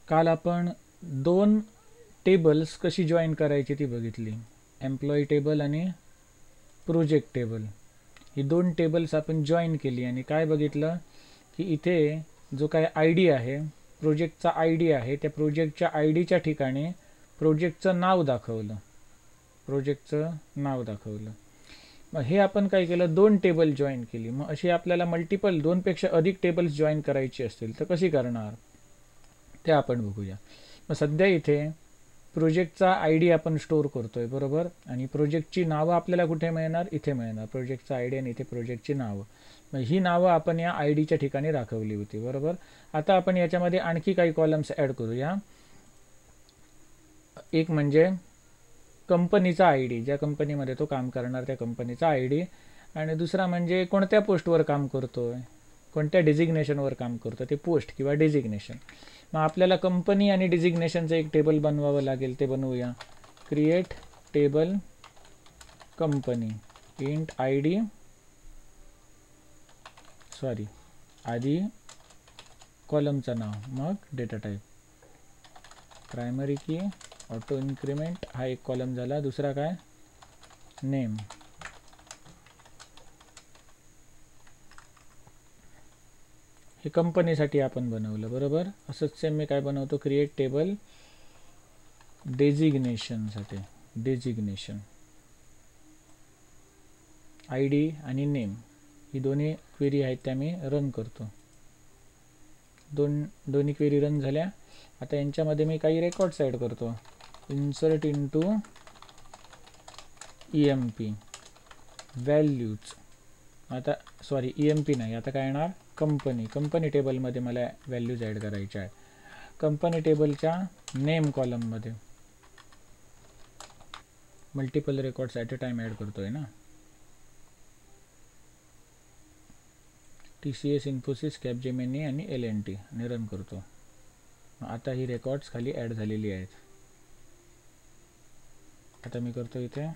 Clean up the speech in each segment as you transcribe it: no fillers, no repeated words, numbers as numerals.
काल आपण दोन टेबल्स कशी जॉईन करायची ती बघितली. एम्प्लॉई टेबल आणि प्रोजेक्ट टेबल. ही दोन टेबल्स आपण जॉईन केली आणि काय बघितलं की इथे जो काय आय डी आहे, प्रोजेक्टचा आय डी आहे, त्या प्रोजेक्टच्या आय डीच्या ठिकाणी प्रोजेक्टचं नाव दाखवलं. मग हे आपण काय केलं, दोन टेबल जॉईन केली. मग अशी आपल्याला मल्टिपल दोनपेक्षा अधिक टेबल्स जॉईन करायची असतील तर कशी करणार ते आपण बघूया. मग सध्या इथे प्रोजेक्टचा आय डी आपण स्टोअर करतोय, बरोबर. आणि प्रोजेक्टची नावं आपल्याला कुठे मिळणार, इथे मिळणार. प्रोजेक्टचा आय डी आणि इथे प्रोजेक्टची नावं. मग ही नावं आपण या आय डीच्या ठिकाणी दाखवली होती, बरोबर. आता आपण याच्यामध्ये आणखी काही कॉलम्स ॲड करूया. एक म्हणजे कंपनीचा आय डी, ज्या कंपनीमध्ये तो काम करणार त्या कंपनीचा आय डी. आणि दुसरा म्हणजे कोणत्या पोस्टवर काम करतोय, कोणत्या डिझिग्नेशनवर काम करतो ते पोस्ट किंवा डिझिग्नेशन. मग आपल्याला कंपनी आणि डिझिग्नेशनचं एक टेबल बनवावं लागेल, ते बनवूया. Create table company int I D, आधी कॉलमचं नाव, मग डेटा टाईप. प्रायमरी की ऑटो इन्क्रीमेंट हा एक कॉलम झाला. दुसरा काय, नेम. हे कंपनीसाठी आपण बनवलं, बरोबर. असंच सेम मी काय बनवतो, क्रिएट टेबल डेजिग्नेशनसाठी. डेजिग्नेशन आय डी आणि नेम ही दोन्ही क्वेरी आहेत त्या मी रन करतो. दोन्ही क्वेरी रन झाल्या. आता यांच्यामध्ये मी काही रेकॉर्ड्स ॲड करतो. Insert into EMP values. आता EMP नाही, आता काय येणार, कंपनी टेबलमध्ये मला व्हॅल्यूज ॲड करायच्या आहेत. कंपनी टेबलच्या नेम कॉलममध्ये multiple records at a time add करतोय ना. TCS, इन्फोसिस, कॅपजेमिनी आणि LNT आणि रन करतो. आता ही रेकॉर्ड्स खाली ॲड झालेली आहेत. आता मी करतो इथे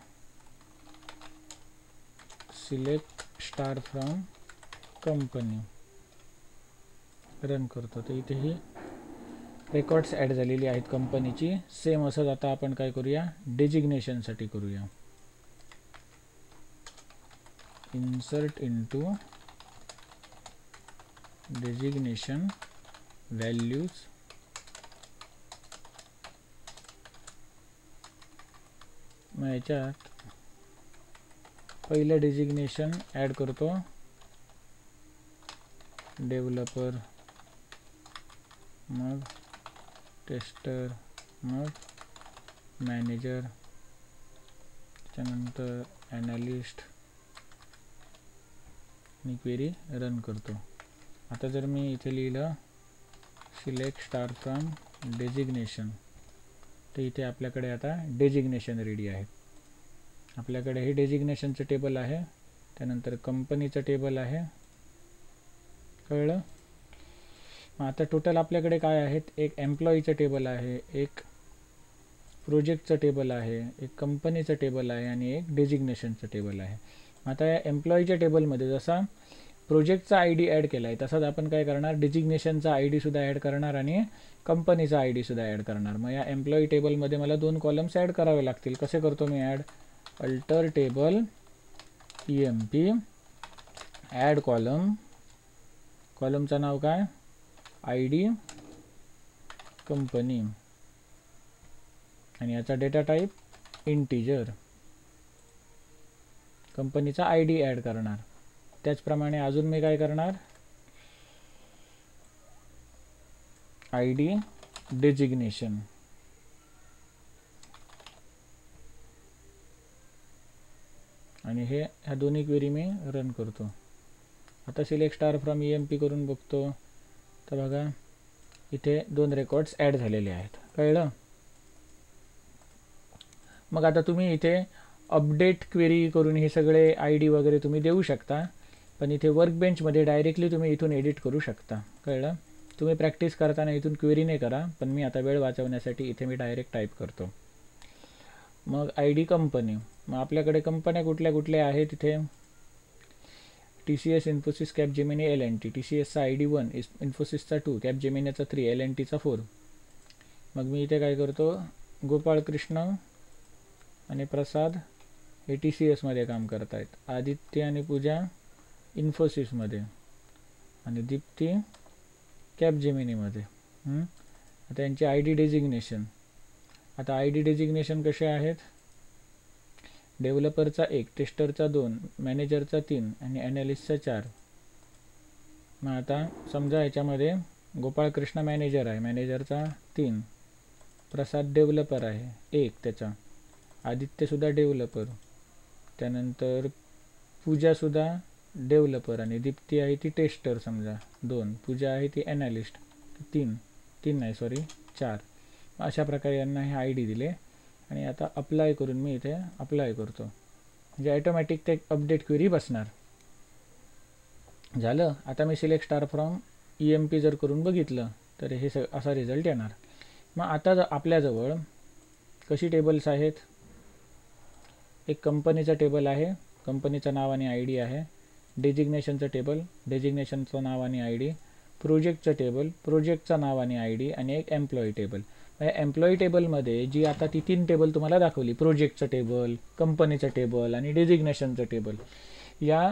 select star from company, run करतो. तर इथे ही रेकॉर्ड्स ॲड झालेली आहेत कंपनीची. सेम असंच आता आपण काय करूया, डेजिग्नेशनसाठी करूया. Insert into designation values. मग याच्यात पहिलं डेजिग्नेशन ॲड करतो, डेव्हलपर, मग टेस्टर, मग मॅनेजर, त्याच्यानंतर ॲनालिस्ट आणि क्वेरी रन करतो. आता जर मी इथे लिहिलं सिलेक्ट स्टार फ्रॉम डेजिग्नेशन, तर इथे आपल्याकडे आता डेजिग्नेशन रेडी आहे. आपल्याकडे हे डेजिग्नेशनचं टेबल आहे, त्यानंतर कंपनीचं टेबल आहे, कळलं. मग आता टोटल आपल्याकडे काय आहेत, एक एम्प्लॉईचं टेबल आहे, एक प्रोजेक्टचं टेबल आहे, एक कंपनीचं टेबल आहे आणि एक डेजिग्नेशनचं टेबल आहे. आता या एम्प्लॉईच्या टेबलमध्ये जसा प्रोजेक्टचा आय डी ॲड केला आहे तसाच आपण काय करणार, डेजिग्नेशनचा आय डीसुद्धा ॲड करणार आणि कंपनीचा आय डीसुद्धा ॲड करणार. मग या एम्प्लॉई टेबलमध्ये मला दोन कॉलम्स ॲड करावे लागतील. कसे करतो मी add, alter table EMP add column, कॉलमचं नाव काय, आय डी कंपनी आणि याचा डेटा टाईप इंटिजर. कंपनीचा आय डी ॲड करणार. त्याचप्रमाणे अजून मी काय करणार, आय डी डेजिग्नेशन आणि ह्या दोन्ही क्वेरी मी रन करतो. आता सिलेक्ट स्टार फ्रॉम EMP करून बघतो, तर बघा इथे दोन रेकॉर्ड्स ॲड झालेले आहेत, कळलं. मग आता तुम्ही इथे अपडेट क्वेरी करून हे सगळे आय डी वगैरे तुम्ही देऊ शकता, पण इथे वर्कबेंचमध्ये डायरेक्टली तुम्ही इथून एडिट करू शकता, कळलं. तुम्ही प्रॅक्टिस करताना इथून क्वेरी नाही करा, पण मी आता वेळ वाचवण्यासाठी इथे मी डायरेक्ट टाईप करतो. मग आय डी कंपनी. मग आपल्याकडे कंपन्या कुठल्या कुठल्या आहेत तिथे, TCS, Infosys, Capgemini, LNT. TCSचा ID 1, इन्फोसिसचा 2, कॅपजेमिनीचा 3, LNTचा 4. मग मी इथे काय करतो, गोपाळकृष्ण आणि प्रसाद हे TCS मध्ये काम करत आहेत, आदित्य आणि पूजा इन्फोसिसमध्ये आणि दीप्ती कॅपजेमिनीमध्ये. आता यांचे ID डेजिग्नेशन, आता ID डेजिग्नेशन कसे आहेत, डेव्हलपरचा 1, टेस्टरचा 2, मॅनेजरचा 3 आणि ॲनालिस्टचा 4. मग आता समजा याच्यामध्ये गोपाळकृष्ण मॅनेजर आहे, मॅनेजरचा 3, प्रसाद डेव्हलपर आहे 1 त्याचा, आदित्यसुद्धा डेव्हलपर, त्यानंतर पूजासुद्धा डेव्हलपर आणि दीप्ती आहे ती टेस्टर समजा 2, पूजा आहे ती ॲनालिस्ट 4. अशा प्रकारे यांना हे ID दिले आणि आता अप्लाय करून मी इथे अप्लाय करतो, म्हणजे ॲटोमॅटिक ते अपडेट क्वेरी बसणार. झालं. आता मी सिलेक्ट स्टार फ्रॉम EMP जर करून बघितलं तर हे असा रिझल्ट येणार. मग आता आपल्याजवळ कशी टेबल्स आहेत, एक कंपनीचा टेबल आहे, कंपनीचं नाव आणि ID आहे, डेजिग्नेशनचं टेबल, डेजिग्नेशनचं नाव आणि ID, प्रोजेक्टचं टेबल, प्रोजेक्टचं नाव आणि ID आणि एक एम्प्लॉई टेबल. एम्प्लॉई टेबलमध्ये जी आता ती 3 टेबल तुम्हाला दाखवली, प्रोजेक्टचं टेबल, कंपनीचं टेबल आणि डेजिग्नेशनचं टेबल, या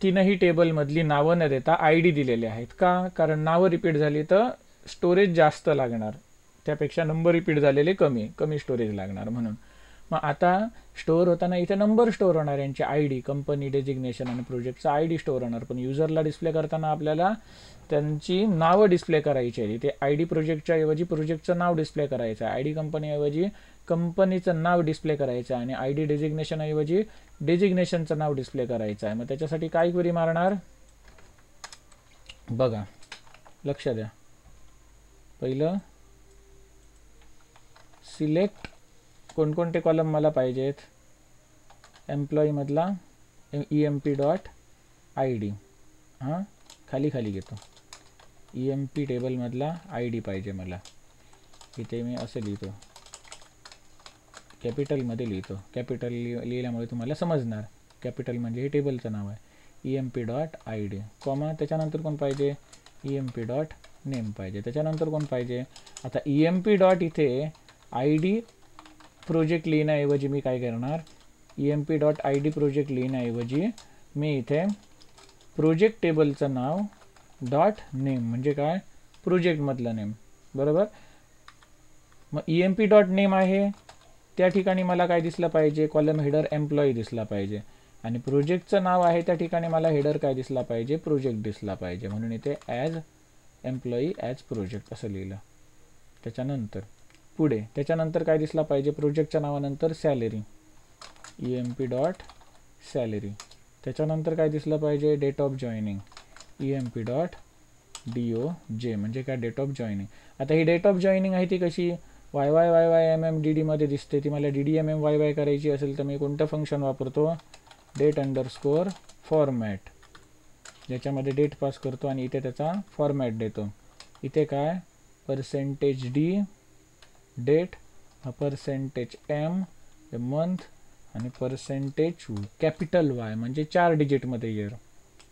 3ही टेबलमधली नावं न देता ID दिलेले आहेत. का? कारण नावं रिपीट झाली तर स्टोरेज जास्त लागणार, त्यापेक्षा नंबर रिपीट झालेले कमी स्टोरेज लागणार म्हणून. मग आता स्टोअर होताना इथे नंबर स्टोअर होणार, यांचे ID, कंपनी, डेजिग्नेशन आणि प्रोजेक्टचा ID स्टोअर होणार, पण युजरला डिस्प्ले करताना आपल्याला त्यांची नावं डिस्प्ले करायची आहे. इथे ID प्रोजेक्टच्या ऐवजी प्रोजेक्टचं नाव डिस्प्ले करायचं आहे, ID कंपनीऐवजी कंपनीचं नाव डिस्प्ले करायचं आहे आणि ID डेजिग्नेशन ऐवजी डेजिग्नेशनचं नाव डिस्प्ले करायचं आहे. मग त्याच्यासाठी काय क्वेरी मारणार बघा, लक्ष द्या. पहिलं सिलेक्ट कोणकोणते कॉलम मला पाहिजेत, एम्प्लॉईमधला EMP.ID, हां खाली घेतो, EMP टेबलमधला ID पाहिजे मला. इथे मी असं लिहितो, कॅपिटलमध्ये लिहितो, कॅपिटल लिहिल्यामुळे तुम्हाला समजणार, कॅपिटल म्हणजे हे टेबलचं नाव आहे, EMP.ID, कॉमा, त्याच्यानंतर कोण पाहिजे, EMP.name पाहिजे, त्याच्यानंतर कोण पाहिजे. आता EMP. इथे ID प्रोजेक्ट लिहिण्याऐवजी मी काय करणार, EMP.ID प्रोजेक्ट लिहिण्याऐवजी मी इथे प्रोजेक्ट टेबलचं नाव .name म्हणजे काय, प्रोजेक्टमधलं नेम, बरोबर. मग EMP.name आहे त्या ठिकाणी मला काय दिसलं पाहिजे, कॉलम हेडर एम्प्लॉई दिसला पाहिजे, आणि प्रोजेक्टचं नाव आहे त्या ठिकाणी मला हेडर काय दिसला पाहिजे, प्रोजेक्ट दिसला पाहिजे, म्हणून इथे ॲज एम्प्लॉई ॲज प्रोजेक्ट असं लिहिलं. त्याच्यानंतर पुढे त्याच्यानंतर काय दिसला पाहिजे, प्रोजेक्टच्या नावानंतर सॅलरी, EMP.salary, त्याच्यानंतर काय दिसलं पाहिजे, डेट ऑफ जॉईनिंग, EMP.doj म्हणजे काय, डेट ऑफ जॉईनिंग. आता ही डेट ऑफ जॉईनिंग आहे ती कशी, YYYYMM मध्ये दिसते, ती मला DDMMYY करायची असेल तर मी कोणतं फंक्शन वापरतो, date_format, ज्याच्यामध्ये डेट पास करतो आणि इथे त्याचा फॉर्मॅट देतो. इथे काय %d डेट, %m मंथ आणि कॅपिटल Y म्हणजे 4 डिजिटमध्ये इयर,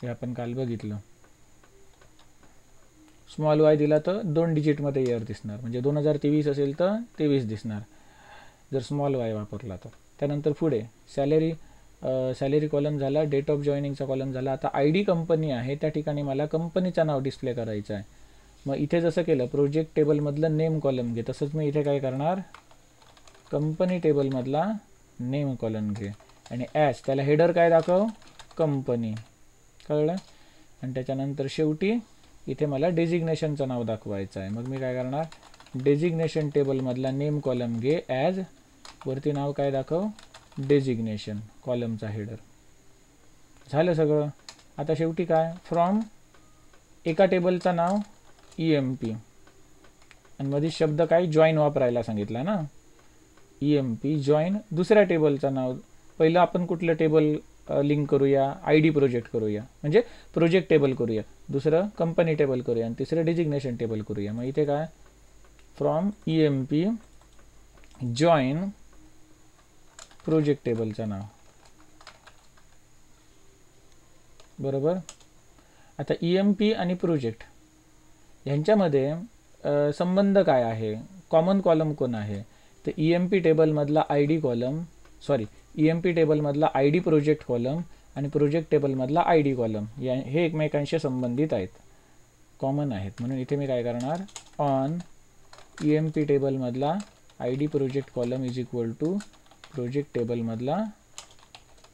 हे आपण काल बघितलं. स्मॉल y दिला तर 2 डिजिटमध्ये इयर दिसणार, म्हणजे 2023 असेल तर 23 दिसणार जर स्मॉल y वापरला तर. त्यानंतर पुढे सॅलरी कॉलम झाला, डेट ऑफ जॉईनिंगचा कॉलम झाला. आता ID कंपनी आहे त्या ठिकाणी मला कंपनीचं नाव डिस्प्ले करायचं आहे. मग इथे जसं केलं प्रोजेक्ट टेबलमधलं नेम कॉलम घे, तसंच मी इथे काय करणार, कंपनी टेबलमधला नेम कॉलम घे आणि ॲज त्याला हेडर काय दाखव, कंपनी, कळलं. आणि त्याच्यानंतर शेवटी इथे मला डेजिग्नेशनचं नाव दाखवायचं आहे. मग मी काय करणार, डेजिग्नेशन टेबलमधला नेम कॉलम घे, ॲज वरती नाव काय दाखव, डेजिग्नेशन, कॉलमचा हेडर. झालं सगळं. आता शेवटी काय, फ्रॉम एका टेबलचं नाव EMP आणि मध्ये शब्द काय, जॉईन वापरायला सांगितला ना, EMP जॉईन दुसऱ्या टेबलचं नाव. पहिलं आपण कुठलं टेबल लिंक करूया, ID प्रोजेक्ट करूया, म्हणजे प्रोजेक्ट टेबल करूया, दुसरं कंपनी टेबल करूया आणि तिसरं डेजिग्नेशन टेबल करूया. मग इथे काय, फ्रॉम EMP जॉईन प्रोजेक्ट टेबलचं नाव, बरोबर. आता EMP आणि प्रोजेक्ट यांच्यामध्ये संबंध काय आहे, कॉमन कॉलम कोण आहे, तर EMP टेबलमधला ID कॉलम, सॉरी EMP टेबलमधला ID प्रोजेक्ट कॉलम आणि प्रोजेक्ट टेबलमधला ID कॉलम हे एकमेकांशी संबंधित आहेत, कॉमन आहेत. म्हणून इथे मी काय करणार, ऑन EMP टेबलमधला ID project column is equal to project टेबलमधला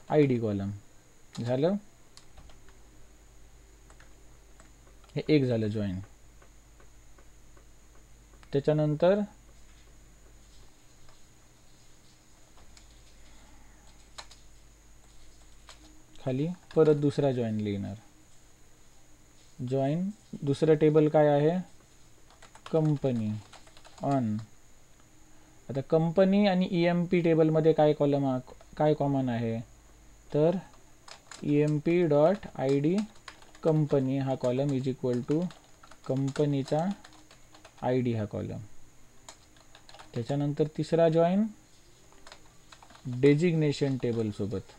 ID कॉलम. झालं, हे एक झालं जॉईन. त्याच्यानंतर खाली परत दुसरा जॉईन लिहिणार. जॉईन दुसरं टेबल काय आहे, कंपनी ऑन. आता कंपनी आणि EMP टेबलमध्ये काय कॉलम काय कॉमन आहे, तर EMP डॉट ID कंपनी हा कॉलम इज इक्वल टू कंपनीचा ID हा कॉलम. त्याच्यानंतर तिसरा जॉईन डेजिग्नेशन टेबल सोबत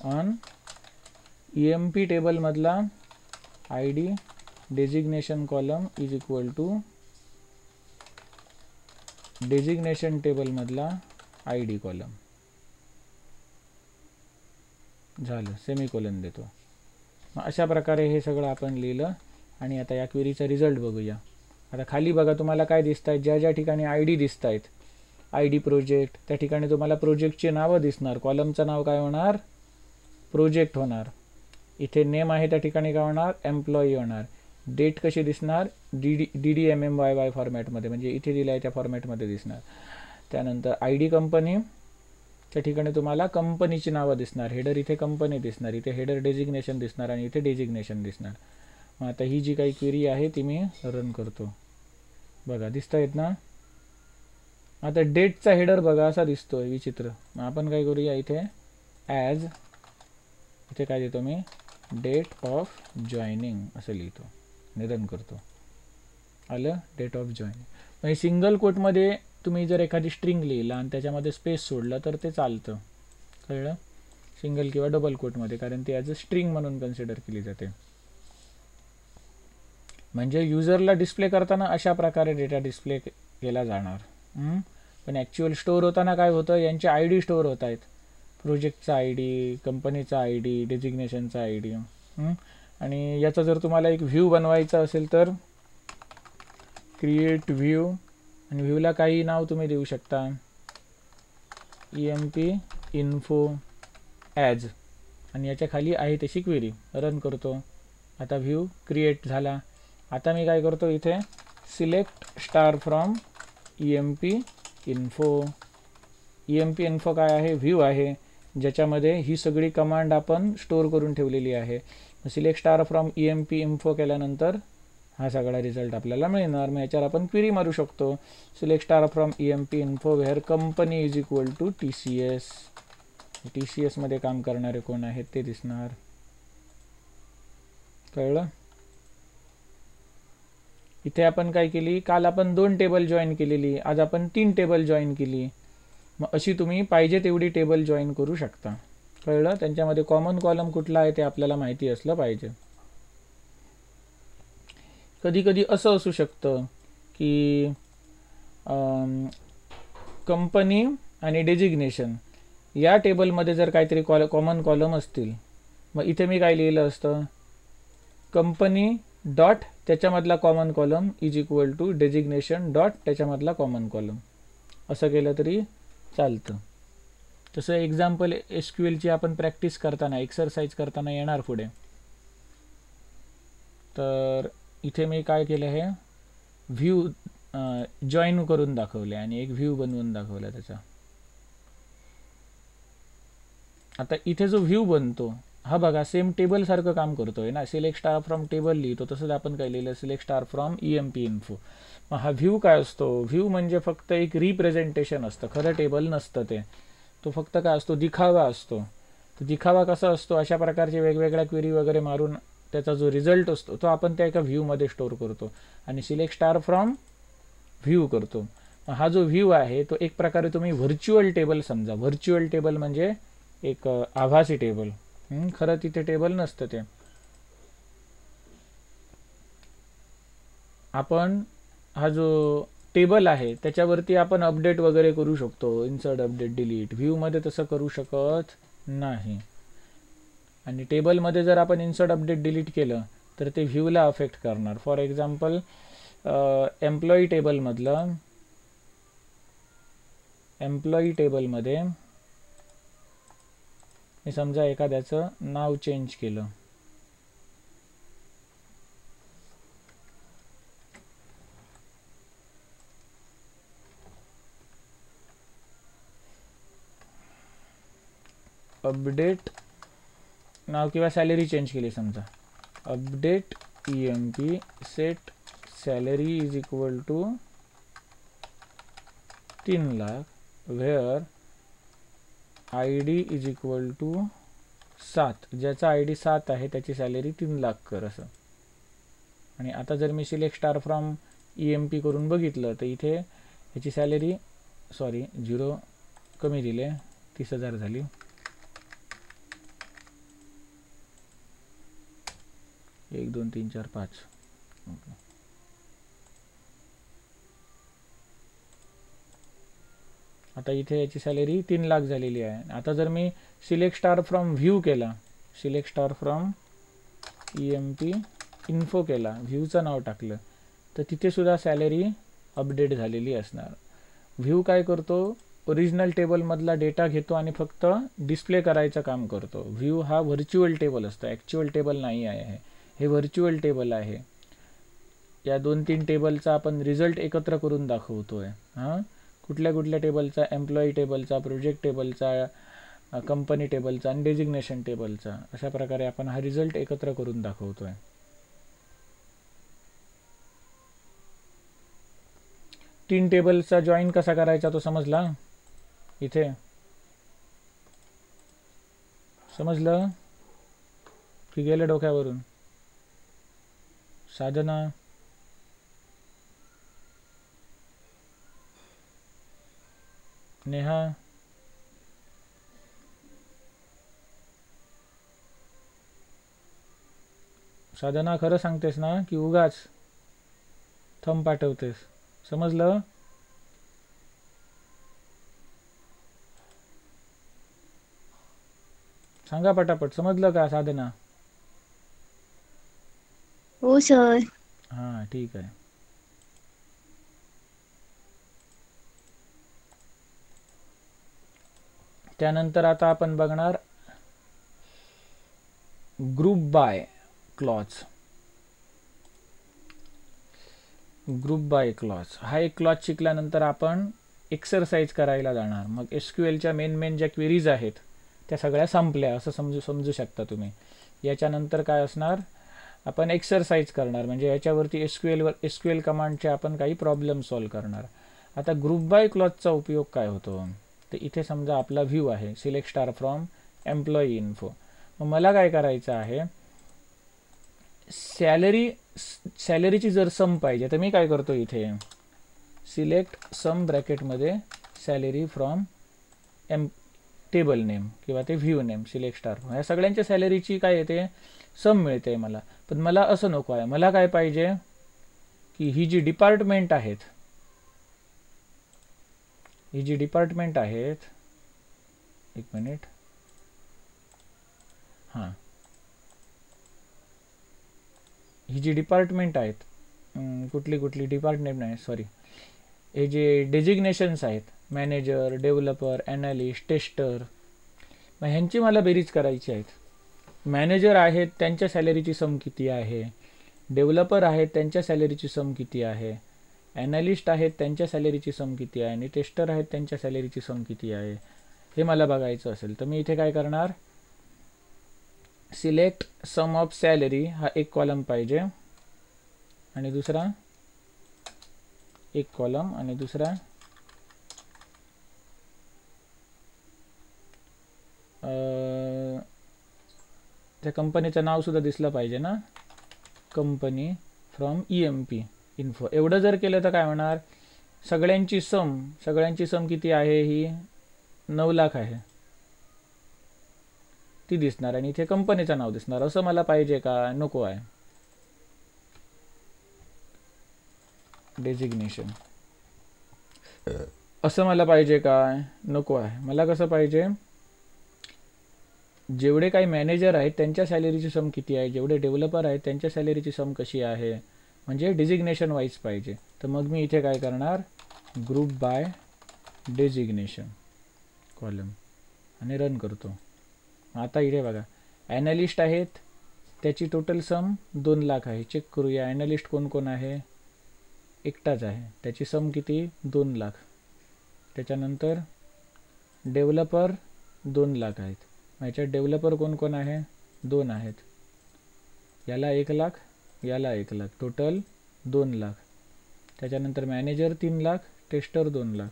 ऑन EMP टेबलमधला ID designation column is equal to designation टेबलमधला ID कॉलम. झालं, सेमीकोलन देतो. मग अशा प्रकारे हे सगळं आपण लिहिलं. आणि आता या क्वेरीचा रिझल्ट बघूया. आता खाली बघा तुम्हाला काय दिसत आहेत, ज्या ज्या ठिकाणी ID दिसत आहेत, ID प्रोजेक्ट, त्या ठिकाणी तुम्हाला प्रोजेक्टची नावं दिसणार. कॉलमचं नाव काय होणार, प्रोजेक्ट होणार. इथे नेम आहे त्या ठिकाणी काय होणार, एम्प्लॉई होणार. डेट कशी दिसणार, DDMMYY फॉर्मॅटमध्ये, म्हणजे इथे दिलं आहे त्या फॉर्मॅटमध्ये दिसणार. त्यानंतर ID कंपनी, त्या ठिकाणी तुम्हाला कंपनीची नावं दिसणार. हेडर इथे कंपनी दिसणार, इथे हेडर डेजिग्नेशन दिसणार आणि इथे डेजिग्नेशन दिसणार. मग आता ही जी काही क्वेरी आहे ती मी रन करतो. बघा दिसत आहेत ना. आता डेटचा हेडर बघा असा दिसतोय विचित्र. मग आपण काय करूया, इथे ॲज, इथे काय देतो मी, डेट ऑफ जॉईनिंग असं लिहितो आणि रन करतो. आलं, डेट ऑफ जॉईनिंग. मग सिंगल कोटमध्ये तुम्ही जर एखादी स्ट्रिंग लिहिला आणि त्याच्यामध्ये स्पेस सोडला तर ते चालतं, कळलं. सिंगल किंवा डबल कोटमध्ये, कारण ती ॲज अ स्ट्रिंग म्हणून कन्सिडर केली जाते. म्हणजे युजरला डिस्प्ले करताना अशा प्रकारे डेटा डिस्प्ले केला जाणार. पण ॲक्च्युअल स्टोअर होताना काय होतं, यांचे ID स्टोअर होत आहेत. प्रोजेक्टचा ID, कंपनीचा ID, डेजिग्नेशनचा ID. आणि याचा जर तुम्हाला एक व्ह्यू बनवायचा असेल तर क्रिएट व्ह्यू, आणि व्ह्यूला काही नाव तुम्ही देऊ शकता, EMP इन्फो ॲज, आणि याच्या खाली आहे तशी क्वेरी. रन करतो. आता व्ह्यू क्रिएट झाला. आता मी काय करतो, इथे select star from EMP info. EMP info काय आहे, व्ह्यू आहे ज्याच्यामध्ये ही सगळी कमांड आपण स्टोअर करून ठेवलेली आहे. Select star from EMP info केल्यानंतर हा सगळा रिझल्ट आपल्याला मिळणार. मग याच्यावर आपण क्वेरी मारू शकतो, select star from EMP info where company is equal to TCS. TCS मध्ये काम करणारे कोण आहेत ते दिसणार, कळलं. इथे आपण काय केली, काल आपण 2 टेबल जॉईन केलेली, आज आपण 3 टेबल जॉईन केली. मग अशी तुम्ही पाहिजे तेवढी टेबल जॉईन करू शकता, कळलं. त्यांच्यामध्ये कॉमन कॉलम कुठला आहे ते आपल्याला माहिती असलं पाहिजे. कधी कधी असं असू शकतं की कंपनी आणि डेजिग्नेशन या टेबलमध्ये जर काहीतरी कॉमन कॉलम असतील, मग इथे मी काय लिहिलं असतं, कंपनी डॉट त्याच्यामधला common column is equal to designation dot त्याच्यामधला कॉमन कॉलम, असं केलं तरी चालतं. तसं एक्झाम्पल SQLची आपण प्रॅक्टिस करताना, एक्सरसाइज करताना येणार पुढे. तर इथे मी काय केलं आहे, व्ह्यू जॉईन करून दाखवले आणि एक व्ह्यू बनवून दाखवला त्याचा. आता इथे जो व्ह्यू बनतो हा बघा सेम टेबल सारखं काम करतोय ना. सिलेक्ट स्टार फ्रॉम टेबल लिहितो तसंच आपण काय लिहिलं, select star from EMP info. मग हा व्ह्यू काय असतो, व्ह्यू म्हणजे फक्त एक रिप्रेझेंटेशन असतं, खरं टेबल नसतं ते. तो फक्त काय असतो, दिखावा असतो. तो दिखावा कसा असतो, अशा प्रकारचे वेगवेगळ्या क्वेरी वगैरे मारून त्याचा जो रिझल्ट असतो तो आपण त्या एका व्ह्यूमध्ये स्टोअर करतो आणि सिलेक्ट स्टार फ्रॉम व्ह्यू करतो. हा जो व्ह्यू आहे तो एक प्रकारे तुम्ही व्हर्च्युअल टेबल समजा. व्हर्च्युअल टेबल म्हणजे एक आभासी टेबल, खरं तिथे टेबल नसतं ते. आपण हा जो टेबल आहे त्याच्यावरती आपण अपडेट वगैरे करू शकतो, इन्सर्ट अपडेट डिलीट. व्ह्यूमध्ये तसं करू शकत नाही. आणि टेबलमध्ये जर आपण इन्सर्ट अपडेट डिलीट केलं तर ते व्ह्यूला अफेक्ट करणार. फॉर एक्झाम्पल एम्प्लॉई टेबलमध्ये मी समजा एखाद्याचं नाव चेंज केलं, अपडेट नाव किंवा सॅलरी चेंज केली, समजा update EMP set salary is equal to 3 lakh where ID is equal to 7, ज्याचा ID 7 आहे त्याची सॅलरी 3 लाख कर असं. आणि आता जर मी सिलेक्ट स्टार फ्रॉम EMP करून बघितलं तर इथे ह्याची सॅलरी 0 कमी दिले, 30,000 झाली. एक 2 3 4 5. आता इथे याची सॅलरी 3 लाख झालेली आहे. आता जर मी सिलेक्ट स्टार फ्रॉम व्ह्यू केला, select star from EMP info केला, व्ह्यूचं नाव टाकलं तर तिथे सुद्धा सॅलरी अपडेट झालेली असणार. व्ह्यू काय करतो, ओरिजिनल टेबलमधला डेटा घेतो आणि फक्त डिस्प्ले करायचं काम करतो. व्ह्यू हा व्हर्च्युअल टेबल असतो, ॲक्च्युअल टेबल नाही आहे, हे व्हर्च्युअल टेबल आहे. या 2-3 टेबलचा आपण रिझल्ट एकत्र करून दाखवतोय. कुठल्या कुठल्या टेबलचा, एम्प्लॉई टेबलचा, प्रोजेक्ट टेबलचा, कंपनी टेबलचा आणि डेजिग्नेशन टेबलचा. अशा प्रकारे आपण हा रिझल्ट एकत्र करून दाखवतोय. तीन टेबलचा जॉईन कसा करायचा तो समजला? इथे समजलं की गेलं डोक्यावरून? साधना, नेहा, साधना खरं सांगतेस ना की उगाच थंब पाठवतेस? समजलं? सांगा पटापट, समजलं का साधना? हो सर. हां ठीक आहे. त्यानंतर आता आपण बघणार group by clause. Group by clause हा एक क्लॉज शिकल्यानंतर आपण एक्सरसाइज करायला जाणार. मग SQLच्या मेन ज्या क्वेरीज आहेत त्या सगळ्या संपल्या असं समजू शकता तुम्ही. याच्यानंतर काय असणार, आपण एक्सरसाइज करणार, म्हणजे याच्यावरती SQL कमांडचे आपण काही प्रॉब्लेम सॉल्व करणार. आता ग्रुप बाय क्लॉजचा उपयोग काय होतो, तर इथे समजा आपला व्ह्यू आहे, select star from employee info. मग मला काय करायचं आहे, सॅलरीची जर सम पाहिजे तर मी काय करतो, इथे सिलेक्ट सम ब्रॅकेटमध्ये सॅलरी फ्रॉम टेबल नेम किंवा ते व्ह्यू नेम, सिलेक्ट स्टार. ह्या सगळ्यांच्या सॅलरीची काय येते, सम मिळते मला. पण मला असं नको आहे, मला काय पाहिजे की ही जी डिपार्टमेंट आहेत, एक मिनिट, हां, ही जी डिपार्टमेंट आहेत, कुठली डिपार्टमेंट नाही, सॉरी, हे जे डेजिग्नेशन्स आहेत, मॅनेजर, डेव्हलपर, ॲनालिस्ट, टेस्टर, मग ह्यांची मला बेरीज करायची आहेत. मॅनेजर आहेत त्यांच्या सॅलरीची सम किती आहे, डेव्हलपर आहेत त्यांच्या सॅलरीची सम किती आहे, ॲनालिस्ट आहेत त्यांच्या सॅलरीची सम किती आहे, आणि टेस्टर आहेत त्यांच्या सॅलरीची सम किती आहे, हे मला बघायचं असेल तर मी इथे काय करणार, सिलेक्ट सम ऑफ सॅलरी हा एक कॉलम पाहिजे आणि दुसरा एक कॉलम आणि दुसरा त्या कंपनीचं नाव सुद्धा दिसलं पाहिजे ना, कंपनी फ्रॉम EMP इन्फो. एवढं जर केलं तर काय होणार, सगळ्यांची सम किती आहे, ही 9 लाख आहे, ती दिसणार आणि इथे कंपनीचं नाव दिसणार. असं मला पाहिजे का, नको आहे. डेजिग्नेशन. असं मला पाहिजे काय? नको आहे. मला कसं पाहिजे, जेवढे काही मॅनेजर आहेत त्यांच्या सॅलरीची सम किती आहे, जेवढे डेव्हलपर आहेत त्यांच्या सॅलरीची सम कशी आहे, म्हणजे डिजिग्नेशन वाईज पाहिजे. तर मग मी इथे काय करणार, ग्रुप बाय डेजिग्नेशन कॉलम आणि रन करतो. आता इथे बघा ॲनालिस्ट आहेत, त्याची टोटल सम 2 लाख आहे. चेक करूया ॲनालिस्ट कोण कोण आहे. एकटाच आहे, त्याची सम किती 2 लाख. त्याच्यानंतर डेव्हलपर 2 लाख आहेत. याच्यात डेव्हलपर कोण कोण आहे, 2 आहेत. याला 1 लाख, याला 1 लाख, टोटल 2 लाख. त्याच्यानंतर manager 3 lakh, tester 2 lakh.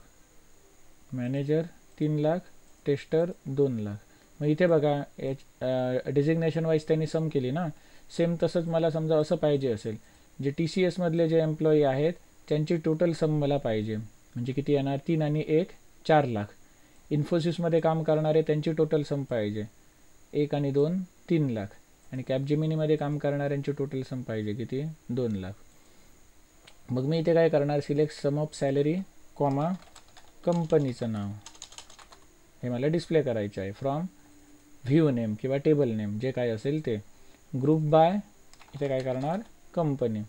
Manager 3 lakh, tester 2 lakh. मग इथे बघा डेजिग्नेशन वाईज त्यांनी सम केली ना. सेम तसंच मला समजा असं पाहिजे असेल, जे TCS मधले जे एम्प्लॉई आहेत त्यांची टोटल सम मला पाहिजे. म्हणजे किती येणार, 3 आणि 1 4 लाख. इन्फोसिसमध्ये काम करणारे त्यांची टोटल सम पाहिजे 1 आणि 2 3 लाख. आणि कॅपजेमिनीमध्ये काम करणाऱ्यांची टोटल सम पाहिजे किती 2 लाख. मग मी इथे काय करणार, select sum of salary comma कंपनीचं नाव हे मला डिस्प्ले करायचं आहे फ्रॉम व्ह्यू नेम किंवा टेबल नेम जे काय असेल ते. ग्रुप बाय इथे काय करणार, कंपनी,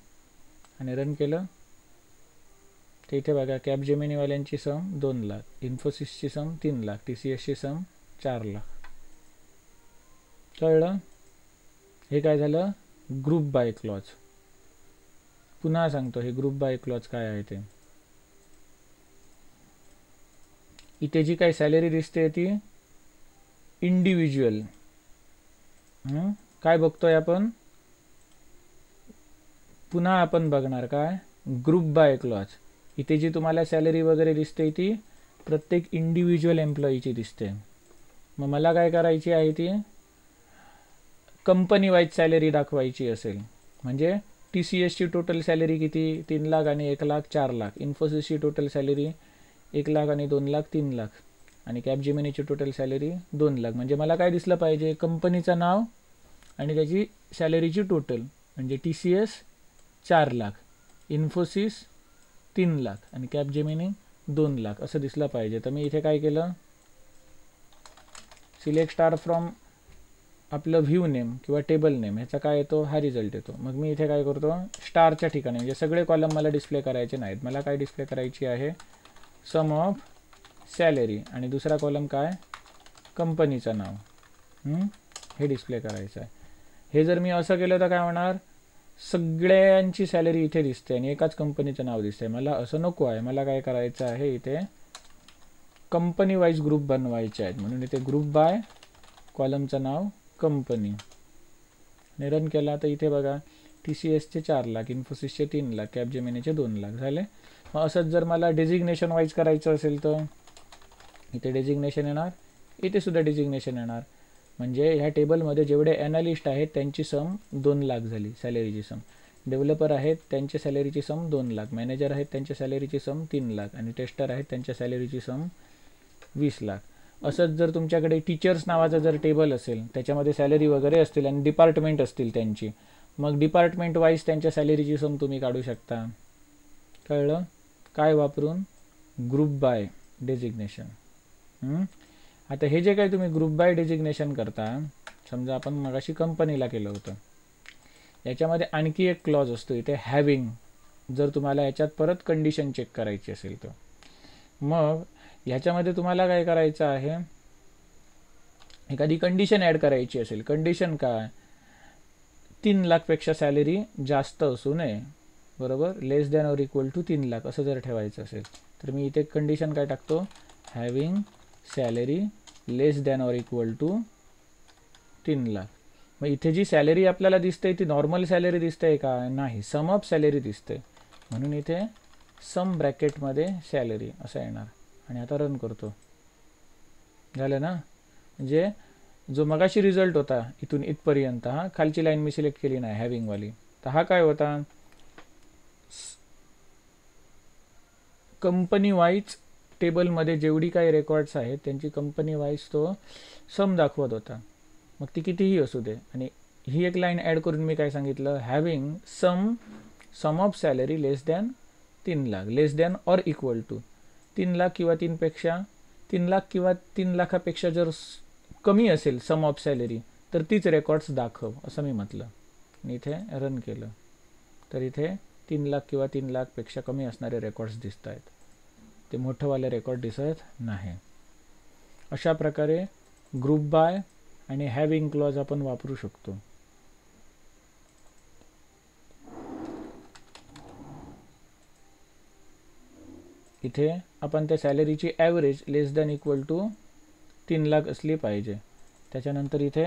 आणि रन केलं तर इथे बघा कॅपजेमिनीवाल्यांची सम 2 लाख, इन्फोसिसची सम 3 लाख, TCSची सम 4 लाख. कळलं? हे काय झालं, ग्रुप बाय क्लॉज. पुन्हा सांगतो हे ग्रुप बाय क्लॉज काय आहे ते. इथे जी काही सॅलरी दिसते ती इंडिव्हिज्युअल. काय बघतोय आपण, पुन्हा आपण बघणार काय, ग्रुप बाय क्लॉज. इथे जी तुम्हाला सॅलरी वगैरे दिसते ती प्रत्येक इंडिव्हिज्युअल एम्प्लॉईची दिसते. मग मला काय करायची आहे, ती कंपनी वाईज सॅलरी दाखवायची असेल. म्हणजे TCSची टोटल सॅलरी किती 3 लाख आणि 1 लाख 4 लाख. इन्फोसिसची टोटल सॅलरी 1 लाख आणि 2 लाख 3 लाख. आणि कॅपजेमिनीची टोटल सॅलरी 2 लाख. म्हणजे मला काय दिसलं पाहिजे, कंपनीचं नाव आणि त्याची सॅलरीची टोटल. म्हणजे TCS 4 लाख, इन्फोसिस 3 लाख आणि कॅपजेमिनी 2 लाख असं दिसलं पाहिजे. तर मी इथे काय केलं, सिलेक्ट स्टार फ्रॉम आपलं व्ह्यू नेम किंवा टेबल नेम, ह्याचा काय येतो, हा रिझल्ट येतो. मग मी इथे काय करतो, स्टारच्या ठिकाणी, म्हणजे सगळे कॉलम मला डिस्प्ले करायचे नाहीत. मला काय डिस्प्ले करायची आहे, सम ऑफ सॅलरी आणि दुसरा कॉलम काय, कंपनीचं नाव. हे डिस्प्ले करायचं आहे. हे जर मी असं केलं तर काय होणार, सगळ्यांची सॅलरी इथे दिसते आणि एकाच कंपनीचं नाव दिसते. मला असं नको आहे. मला काय करायचं आहे, इथे कंपनी वाईज ग्रुप बनवायचे आहेत. म्हणून इथे ग्रुप बाय कॉलमचं नाव कंपनी आणि रन केला तर इथे बघा TCSचे 4 लाख, इन्फोसिसचे 3 लाख, कॅपजेमिनीचे 2 लाख झाले. मग असंच जर मला डेजिग्नेशन वाईज करायचं असेल तर इथे डेजिग्नेशन येणार, इथे सुद्धा डेजिग्नेशन येणार. म्हणजे ह्या टेबलमध्ये जेवढे ॲनालिस्ट आहेत त्यांची सम 2 लाख झाली सॅलरीची सम. डेव्हलपर आहेत त्यांच्या सॅलरीची सम 2 लाख, मॅनेजर आहेत त्यांच्या सॅलरीची सम 3 लाख आणि टेस्टर आहेत त्यांच्या सॅलरीची सम 20 लाख. असंच जर तुमच्याकडे टीचर्स नावाचं जर टेबल असेल त्याच्यामध्ये सॅलरी वगैरे असतील आणि डिपार्टमेंट असतील त्यांची, मग डिपार्टमेंट वाईज त्यांच्या सॅलरीची सम तुम्ही काढू शकता. कळलं? काय वापरून, ग्रुप बाय डेजिग्नेशन. आता हे जे काही तुम्ही ग्रुप बाय डेजिग्नेशन करता, समजा आपण मगाशी कंपनीला केलं होतं, याच्यामध्ये आणखी एक क्लॉज असतो इथे हॅविंग. जर तुम्हाला याच्यात परत कंडिशन चेक करायची असेल तर मग ह्याच्यामध्ये तुम्हाला काय करायचं आहे, एखादी कंडिशन ॲड करायची असेल. कंडिशन काय, 3 लाखपेक्षा सॅलरी जास्त असू नये, बरोबर, less than or equal to 3 lakh असं जर ठेवायचं असेल तर मी इथे कंडिशन काय टाकतो, having salary less than or equal to 3 lakh. मग इथे जी सॅलरी आपल्याला दिसते ती नॉर्मल सॅलरी दिसते का, नाही, सम ऑफ सॅलरी दिसते. म्हणून इथे सम ब्रॅकेटमध्ये सॅलरी असं येणार. आणि आता रन करतो, झालं ना. म्हणजे जो मगाशी रिझल्ट होता इथून इथपर्यंत, हा खालची लाईन मी सिलेक्ट केली नाही हॅविंगवाली, तर हा काय होता, कंपनी वाईज टेबलमध्ये जेवढी काही रेकॉर्ड्स आहेत त्यांची कंपनी वाईज तो सम दाखवत होता. मग ती कितीही असू दे. आणि ही एक लाईन ॲड करून मी काय सांगितलं, having some of salary less than 3 lakh, less than or equal to 3 lakh किंवा 3पेक्षा 3 लाख किंवा 3 लाखापेक्षा जर कमी असेल सम ऑफ सॅलरी तर तीच रेकॉर्ड्स दाखव असं मी म्हटलं. आणि इथे रन केलं तर इथे 3 लाख किंवा 3 लाखपेक्षा कमी असणारे रेकॉर्ड्स दिसत आहेत, ते मोठंवाले रेकॉर्ड दिसत नाही. अशा प्रकारे ग्रुप बाय आणि हॅविंग क्लॉज आपण वापरू शकतो. इथे आपण त्या सॅलरीची average less than equal to 3 lakh असली पाहिजे. त्याच्यानंतर इथे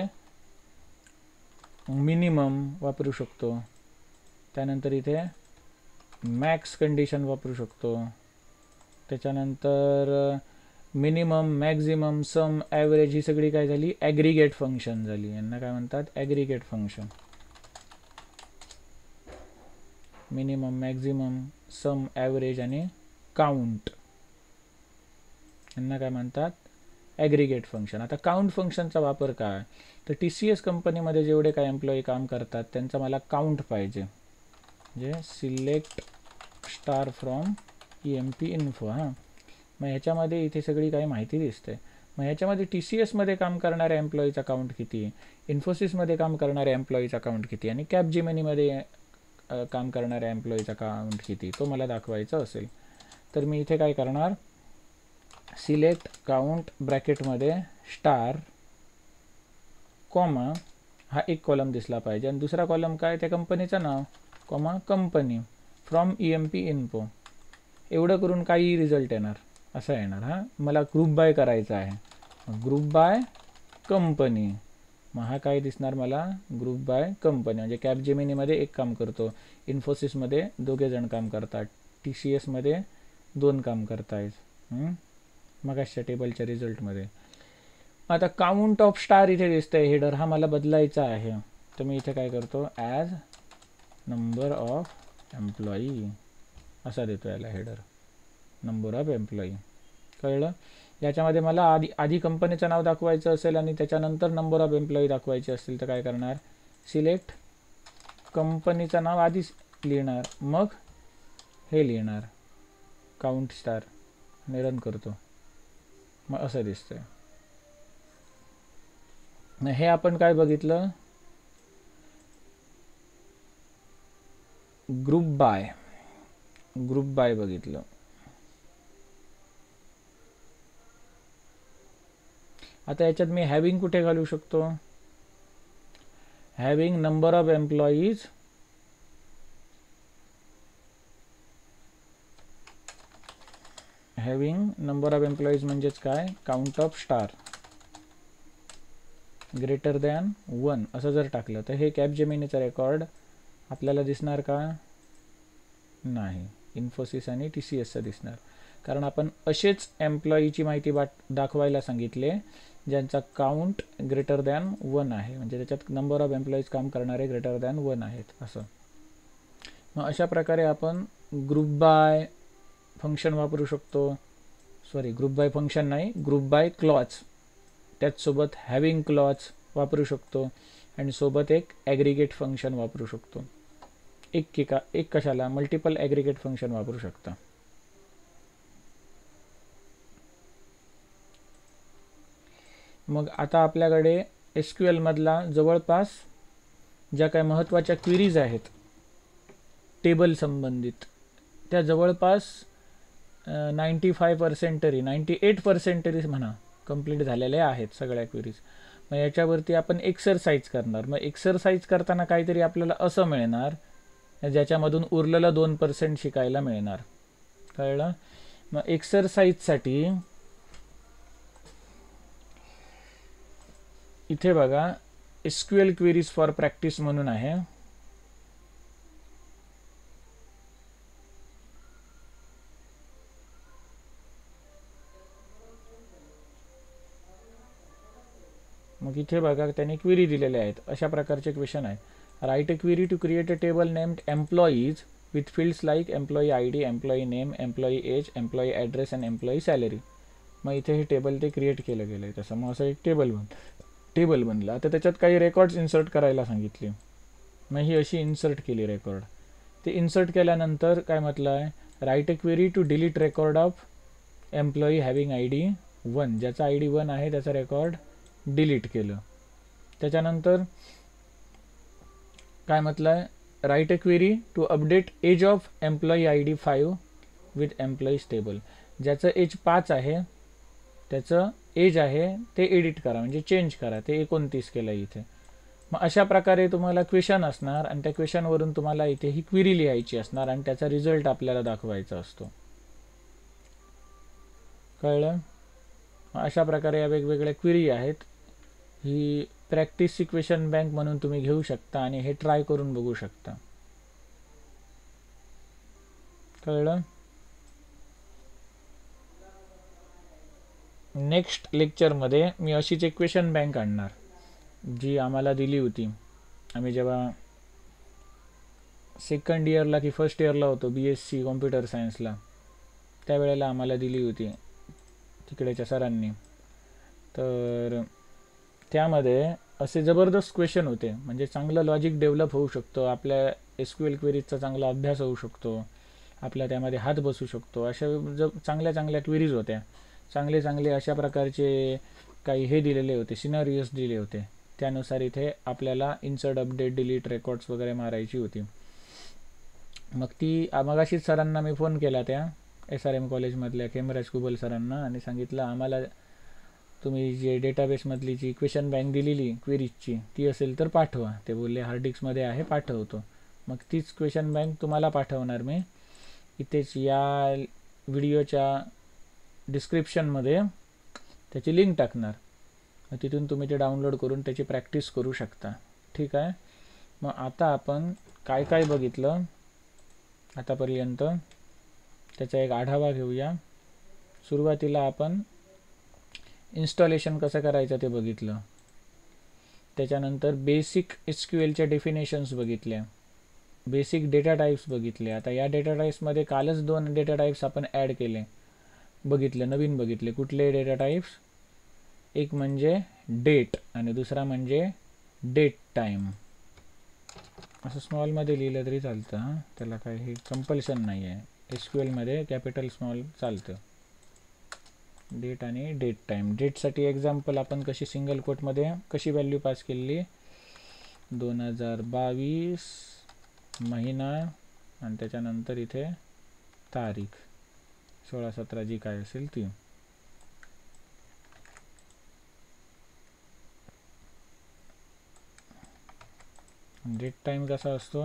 मिनिमम वापरू शकतो. त्यानंतर इथे मॅक्स कंडिशन वापरू शकतो. त्याच्यानंतर मिनिमम, मॅक्झिमम, सम, ॲव्हरेज ही सगळी काय झाली, ॲग्रिगेट फंक्शन झाली. यांना काय म्हणतात, ॲग्रिगेट फंक्शन. मिनिमम, मॅक्झिमम, सम, ॲव्हरेज आणि काउंट यांना काय म्हणतात, ॲग्रिगेट फंक्शन. आता काउंट फंक्शनचा वापर काय, तर TCS कंपनीमध्ये जेवढे काय एम्प्लॉई काम करतात त्यांचा मला काउंट पाहिजे. म्हणजे select star from EMP info. हां, मग ह्याच्यामध्ये इथे सगळी काही माहिती दिसते. मग ह्याच्यामध्ये TCSमध्ये काम करणाऱ्या एम्प्लॉईचा काउंट किती, इन्फोसिसमध्ये काम करणाऱ्या एम्प्लॉईचा काउंट किती आणि कॅपजेमिनीमध्ये काम करणाऱ्या एम्प्लॉईचा काउंट किती, तो मला दाखवायचा असेल तर मी इथे काय करणार, सिलेक्ट काउंट ब्रॅकेटमध्ये स्टार कॉमा, हा एक कॉलम दिसला पाहिजे आणि दुसरा कॉलम काय, त्या कंपनीचं नाव comma company from EMP info. एवढं करून काही रिझल्ट येणार असं येणार. हां, मला ग्रुप बाय करायचा आहे, ग्रुप बाय कंपनी. मग हा काय दिसणार मला, ग्रुप बाय कंपनी. म्हणजे कॅपजेमिनीमध्ये एक काम करतो, इन्फोसिसमध्ये 2 जण काम करतात, TCSमध्ये 2 काम करतायत मग अशा टेबलच्या रिझल्टमध्ये. आता काउंट ऑफ स्टार इथे दिसतंय हेडर, हा मला बदलायचा आहे. तर मी इथे काय करतो, ॲज नंबर ऑफ एम्प्लॉई असा देतो याला हेडर, नंबर ऑफ एम्प्लॉई. कळलं. याच्यामध्ये मला आधी कंपनीचं नाव दाखवायचं असेल आणि त्याच्यानंतर नंबर ऑफ एम्प्लॉई दाखवायचे असतील तर काय करणार, सिलेक्ट कंपनीचं नाव आधीच लिहिणार, मग हे लिहिणार काउंट स्टार आणि रन करतो. मग असं दिसतंय. हे आपण काय बघितलं, ग्रुप बाय बघितलं. आता याच्यात मी हॅविंग कुठे घालू शकतो, हॅविंग नंबर ऑफ एम्प्लॉईज म्हणजेच काय, count of star greater than 1 असं जर टाकलं तर हे कॅपजेमिनीचा रेकॉर्ड आपल्याला दिसणार का, नाही, इन्फोसिस आणि TCSचा दिसणार. कारण आपण असेच एम्प्लॉईची माहिती दाखवायला सांगितले ज्यांचा काउंट ग्रेटर दॅन 1 आहे, म्हणजे त्याच्यात नंबर ऑफ एम्प्लॉईज काम करणारे ग्रेटर दॅन 1 आहेत असं. मग अशा प्रकारे आपण ग्रुप बाय फंक्शन वापरू शकतो. ग्रुप बाय फंक्शन नाही, ग्रुप बाय क्लॉज, त्याचसोबत हॅविंग क्लॉज वापरू शकतो आणि सोबत एक ॲग्रिगेट फंक्शन वापरू शकतो. एक कशाला, मल्टिपल ॲग्रिगेट फंक्शन वापरू शकता. मग आता आपल्याकडे SQL मधला जवळपास ज्या काही महत्त्वाच्या क्वेरीज आहेत टेबल संबंधित त्या जवळपास 95% तरी 98% तरी म्हणा कंप्लीट झालेल्या आहेत सगळ्या क्वेरीज. मग याच्यावरती आपण एक्सरसाइज करणार. मग एक्सरसाइज करताना काहीतरी आपल्याला असं मिळणार ज्याच्यामधून उरलेलं 2% शिकायला मिळणार. कळलं. मग एक्सरसाइजसाठी इथे बघा SQL क्वेरीज फॉर प्रॅक्टिस म्हणून आहे. मग इथे बघा त्यांनी क्वेरी दिलेल्या आहेत. अशा प्रकारचे क्वेश्चन आहेत. Write a query to create a table named employees with fields like employee ID, employee name, employee age, employee address and employee salary. मग इथे हे टेबल ते क्रिएट केलं गेलं आहे. तसं मग असं एक टेबल बनला. आता त्याच्यात काही रेकॉर्ड्स इन्सर्ट करायला सांगितले. मग ही अशी इन्सर्ट केली रेकॉर्ड. ते इन्सर्ट केल्यानंतर काय म्हटलं आहे, write a query to delete record of employee having ID 1, ज्याचा ID 1 आहे त्याचा रेकॉर्ड डिलीट केलं. त्याच्यानंतर काय म्हटलं आहे, write a query to update age of employee ID 5 with employees table, ज्याचं एज 5 आहे त्याचं एज आहे ते एडिट करा, म्हणजे चेंज करा, ते 29 केलं इथे. मग अशा प्रकारे तुम्हाला क्वेश्चन असणार आणि त्या क्वेश्चनवरून तुम्हाला इथे ही क्वेरी लिहायची असणार आणि त्याचा रिझल्ट आपल्याला दाखवायचा असतो. कळलं? अशा प्रकारे या वेगवेगळ्या क्वेरी आहेत. ही प्रॅक्टिस क्वेश्चन बँक म्हणून तुम्ही घेऊ शकता आणि हे ट्राय करून बघू शकता. कळलं? नेक्स्ट लेक्चरमध्ये मी अशीच एक क्वेश्चन बँक आणणार जी आम्हाला दिली होती. आम्ही जेव्हा सेकंड इयरला की फर्स्ट इयरला होतो BSc कॉम्प्युटर सायन्सला, त्यावेळेला आम्हाला दिली होती तिकडेच्या सरांनी. तर त्यामध्ये असे जबरदस्त क्वेश्चन होते, म्हणजे चांगलं लॉजिक डेव्हलप होऊ शकतो, आपल्या SQL क्वेरीजचा चांगला अभ्यास होऊ शकतो, आपल्या त्यामध्ये हात बसू शकतो, अशा चांगल्या चांगल्या क्वेरीज होत्या. चांगले अशा प्रकारचे काही हे दिलेले होते, सिनारियोज दिले होते. त्यानुसार इथे आपल्याला इन्सर्ट, अपडेट, डिलीट, रेकॉर्ड्स वगैरे मारायची होती. मग ती मगाशीच सरांना मी फोन केला, त्या SRM कॉलेजमधल्या खेमराज कुबल सरांना, आणि सांगितलं आम्हाला तुम्ही जे डेटाबेसमधली जी क्वेश्चन बँक दिलेली क्वेरीजची ती असेल तर पाठवा. ते बोलले हार्ड डिस्कमध्ये आहे, पाठवतो. मग तीच क्वेश्चन बँक तुम्हाला पाठवणार मी. इथेच या व्हिडिओच्या डिस्क्रिप्शनमध्ये त्याची लिंक टाकणार, तिथून तुम्ही ते डाउनलोड करून त्याची प्रॅक्टिस करू शकता. ठीक आहे? मग आता आपण काय काय बघितलं आतापर्यंत त्याचा एक आढावा घेऊया. सुरुवातीला आपण इन्स्टॉलेशन कसं करायचं ते बघितलं. त्याच्यानंतर बेसिक SQLच्या डेफिनेशन्स बघितल्या, बेसिक डेटा टाईप्स बघितले. आता या डेटा टाईप्समध्ये कालच 2 डेटा टाईप्स आपण ॲड केले, बघितले, नवीन बघितले. कुठले डेटा टाईप्स? एक म्हणजे डेट आणि दुसरा म्हणजे डेट टाईम. असं स्मॉलमध्ये लिहिलं तरी चालतं, हां, त्याला काही कंपल्शन नाही आहे. SQLमध्ये कॅपिटल स्मॉल चालतं. डेट आणि डेट टाईम. डेटसाठी एक्झाम्पल आपण कशी सिंगल कोटमध्ये कशी व्हॅल्यू पास केली, 2022 महिना आणि त्याच्यानंतर इथे तारीख 16-17 जी काय असेल ती. डेट टाईम कसा असतो,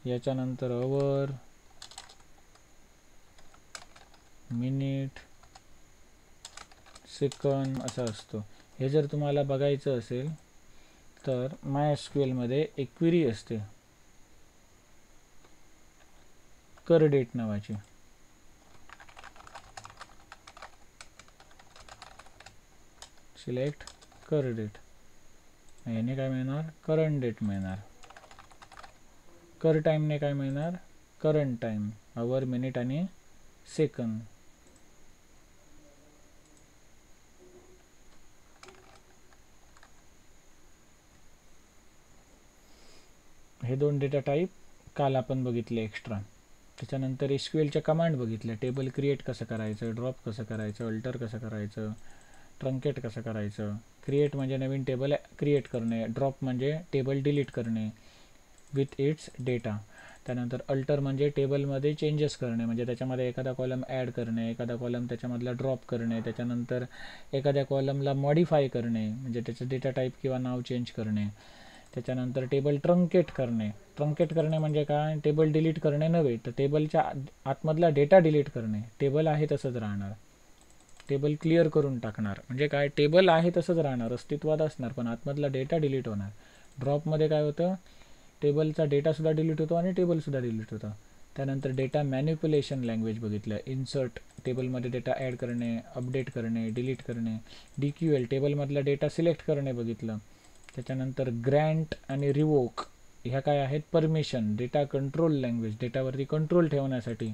याच्यानंतर अवर, मिनिट, सेकंड असा असतो. हे जर तुम्हाला बघायचं असेल तर MySQLमध्ये एक क्वेरी असते कर डेट नावाची. सिलेक्ट कर डेट, याने काय मिळणार, करंट डेट मिळणार. कर टाईमने काय मिळणार, करंट टाईम, आवर, मिनिट आणि सेकंद. हे 2 डेटा टाईप काल आपण बघितले एक्स्ट्रा. त्याच्यानंतर SQLच्या कमांड बघितल्या, टेबल क्रिएट कसं करायचं, ड्रॉप कसं करायचं, अल्टर कसं करायचं, ट्रंकेट कसं करायचं. क्रिएट म्हणजे नवीन टेबल क्रिएट करणे, ड्रॉप म्हणजे टेबल डिलीट करणे विथ इट्स डेटा. त्यानंतर अल्टर म्हणजे टेबलमध्ये चेंजेस करणे, म्हणजे त्याच्यामध्ये एखादा कॉलम ॲड करणे, एखादा कॉलम त्याच्यामधला ड्रॉप करणे, त्याच्यानंतर एखाद्या कॉलमला मॉडिफाय करणे, म्हणजे त्याचं डेटा टाईप किंवा नाव चेंज करणे. त्याच्यानंतर टेबल ट्रंकेट करणे. ट्रंकेट करणे म्हणजे काय, टेबल डिलीट करणे नव्हे, तर टेबलच्या आतमधला डेटा डिलीट करणे. टेबल आहे तसंच राहणार, टेबल क्लिअर करून टाकणार. म्हणजे काय, टेबल आहे तसंच राहणार, अस्तित्वात असणार, पण आतमधला डेटा डिलीट होणार. ड्रॉपमध्ये काय होतं, टेबलचा डेटासुद्धा डिलीट होतो आणि टेबलसुद्धा डिलीट होतं. त्यानंतर डेटा मॅनिप्युलेशन लँग्वेज बघितलं, इन्सर्ट, टेबलमध्ये डेटा ॲड करणे, अपडेट करणे, डिलीट करणे. DQL, टेबलमधला डेटा सिलेक्ट करणे बघितलं. त्याच्यानंतर ग्रँट आणि रिवोक, ह्या काय आहेत, परमिशन. डेटा कंट्रोल लँग्वेज, डेटावरती कंट्रोल ठेवण्यासाठी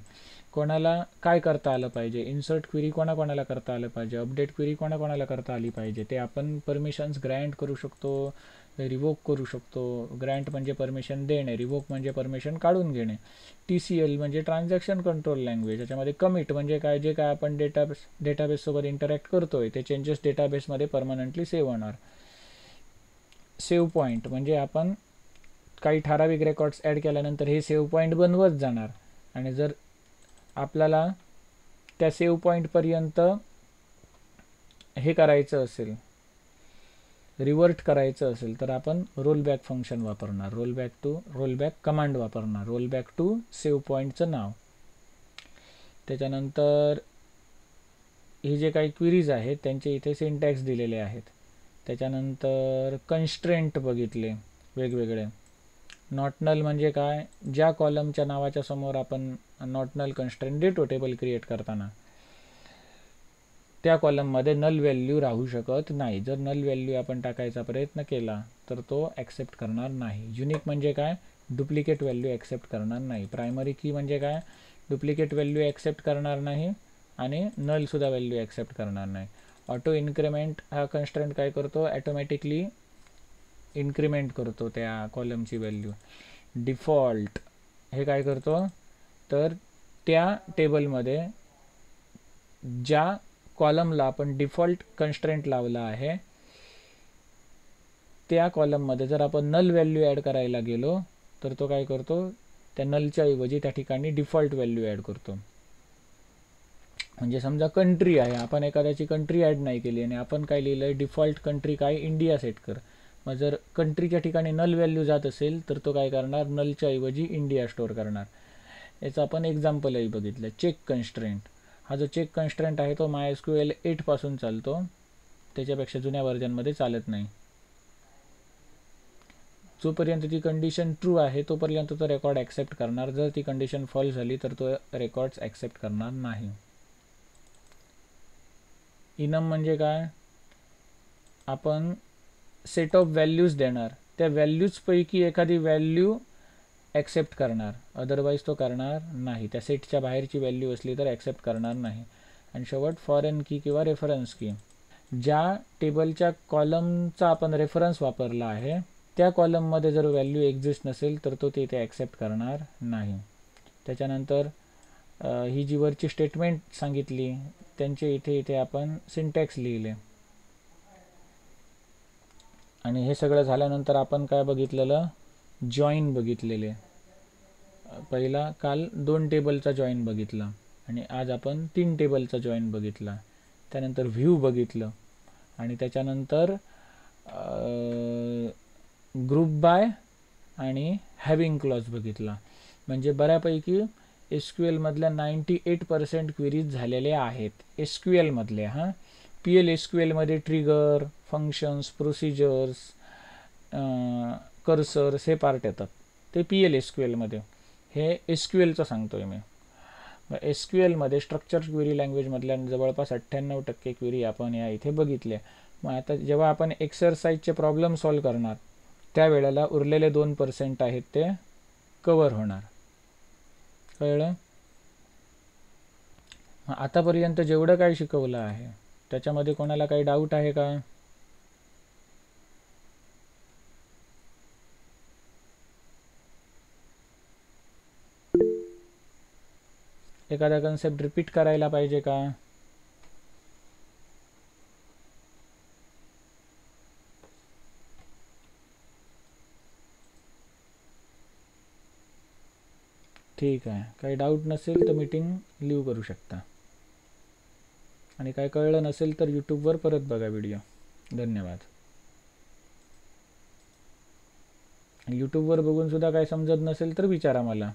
कोणाला काय करता आलं पाहिजे, इन्सर्ट क्वेरी कोणाकोणाला करता आलं पाहिजे, अपडेट क्वेरी कोणाकोणाला करता आली पाहिजे, ते आपण परमिशन्स ग्रँट करू शकतो, रिवोक करू शकतो. ग्रँट म्हणजे परमिशन देणे, रिवोक म्हणजे परमिशन काढून घेणे. TCL म्हणजे ट्रान्झॅक्शन कंट्रोल लँग्वेज. याच्यामध्ये कमिट म्हणजे काय, जे काय आपण डेटाबेससोबत इंटरॅक्ट करतोय ते चेंजेस डेटाबेसमध्ये परमनंटली सेव्ह होणार. सेव्ह पॉईंट म्हणजे आपण काही ठराविक रेकॉर्ड्स ॲड केल्यानंतर हे सेव्ह पॉईंट बनवत जाणार, आणि जर आपल्याला त्या सेव्ह पॉईंटपर्यंत हे करायचं असेल, रिव्हर्ट करायचं असेल, तर आपण रोलबॅक फंक्शन वापरणार. रोलबॅक कमांड वापरणार. रोलबॅक टू सेव्ह पॉईंटचं नाव. त्याच्यानंतर हे जे काही क्वेरीज आहेत त्यांचे इथे सिंटॅक्स दिलेले आहेत. त्याच्यानंतर कन्स्ट्रेंट बघितले वेगवेगळे. नॉट नल म्हणजे काय, ज्या कॉलमच्या नावाच्या समोर आपण नॉट नल कन्स्ट्रेंट देतो टेबल क्रिएट करताना, त्या कॉलममध्ये नल व्हॅल्यू राहू शकत नाही. जर नल व्हॅल्यू आपण टाकायचा प्रयत्न केला तर तो ॲक्सेप्ट करणार नाही. युनिक म्हणजे काय, डुप्लिकेट व्हॅल्यू ॲक्सेप्ट करणार नाही. प्रायमरी की म्हणजे काय, डुप्लिकेट व्हॅल्यू ॲक्सेप्ट करणार नाही आणि नलसुद्धा व्हॅल्यू ॲक्सेप्ट करणार नाही. ऑटो इन्क्रिमेंट हा कन्स्ट्रेंट काय करतो, ॲटोमॅटिकली इन्क्रिमेंट करतो त्या कॉलमची व्हॅल्यू. डिफॉल्ट हे काय करतो, तर त्या टेबलमध्ये ज्या कॉलमला आपण डिफॉल्ट कन्स्ट्रेंट लावला आहे त्या कॉलममध्ये जर आपण नल व्हॅल्यू ॲड करायला गेलो तर तो काय करतो, त्या नलच्या ऐवजी त्या ठिकाणी डिफॉल्ट व्हॅल्यू ॲड करतो. म्हणजे समजा कंट्री आहे, आपण एखाद्याची कंट्री ॲड नाही केली आणि आपण काय लिहिलं आहे, डिफॉल्ट कंट्री काय, इंडिया सेट कर. मग जर कंट्रीच्या ठिकाणी नल व्हॅल्यू जात असेल तर तो काय करणार, नलच्या ऐवजी इंडिया स्टोअर करणार. याचं आपण एक्झाम्पलही बघितलं. चेक कन्स्ट्रेंट हा जो चेक कन्स्ट्रेंट आहे तो MySQL 8 पासून चालतो, त्याच्यापेक्षा जुन्या व्हर्जनमध्ये चालत नाही. जोपर्यंत ती कंडिशन ट्रू आहे तोपर्यंत तो रेकॉर्ड ॲक्सेप्ट करणार. जर ती कंडिशन फॉल्स झाली तर तो रेकॉर्ड्स ॲक्सेप्ट करणार नाही. इनम म्हणजे काय, आपण सेट ऑफ व्हॅल्यूज देणार, त्या व्हॅल्यूजपैकी एखादी व्हॅल्यू ॲक्सेप्ट करणार, अदरवाईज तो करणार नाही. त्या सेटच्या बाहेरची व्हॅल्यू असली तर ॲक्सेप्ट करणार नाही. आणि शेवट फॉरेन की किंवा रेफरन्स की, ज्या टेबलच्या कॉलमचा आपण रेफरन्स वापरला आहे त्या कॉलममध्ये जर व्हॅल्यू एक्झिस्ट नसेल तर तो तिथे ॲक्सेप्ट करणार नाही. त्याच्यानंतर ही जी वरची स्टेटमेंट सांगितली त्यांचे इथे आपण सिंटॅक्स लिहिले. आणि हे सगळं झाल्यानंतर आपण काय बघितलेलं, जॉईन बघितलेले. पहिला काल 2 टेबलचा जॉईन बघितला आणि आज आपण 3 टेबलचा जॉईन बघितला. त्यानंतर व्ह्यू बघितलं आणि त्याच्यानंतर ग्रुप बाय आणि हॅविंग क्लॉज बघितला. म्हणजे बऱ्यापैकी SQL मधल्या 98% क्वेरीज झालेल्या आहेत. SQL मधले PL/SQL मध्ये ट्रिगर, फंक्शन्स, प्रोसिजर्स, कर्सर्स हे पार्ट येतात, ते PL/SQL मध्ये. हे SQLचं सांगतोय मी. SQL मध्ये स्ट्रक्चर क्वेरी लँग्वेजमधल्या जवळपास 98% क्वेरी आपण या इथे बघितल्या. मग आता जेव्हा आपण एक्सरसाइजचे प्रॉब्लेम सॉल्व करणार त्यावेळेला उरलेले 2% आहेत ते कवर होणार. कळलं? आतापर्यंत जेवढं काय शिकवलं आहे त्याच्यामध्ये कोणाला काही डाऊट आहे का? एखादा कन्सेप्ट रिपीट करायला पाहिजे का? ठीक आहे. काही डाऊट नसेल तर मीटिंग लीव करू शकता. आणि काय कळलं नसेल तर यूट्यूबवर परत बघा व्हिडिओ. धन्यवाद. यूट्यूबवर बघून सुद्धा काय समजत नसेल तर विचारा मला.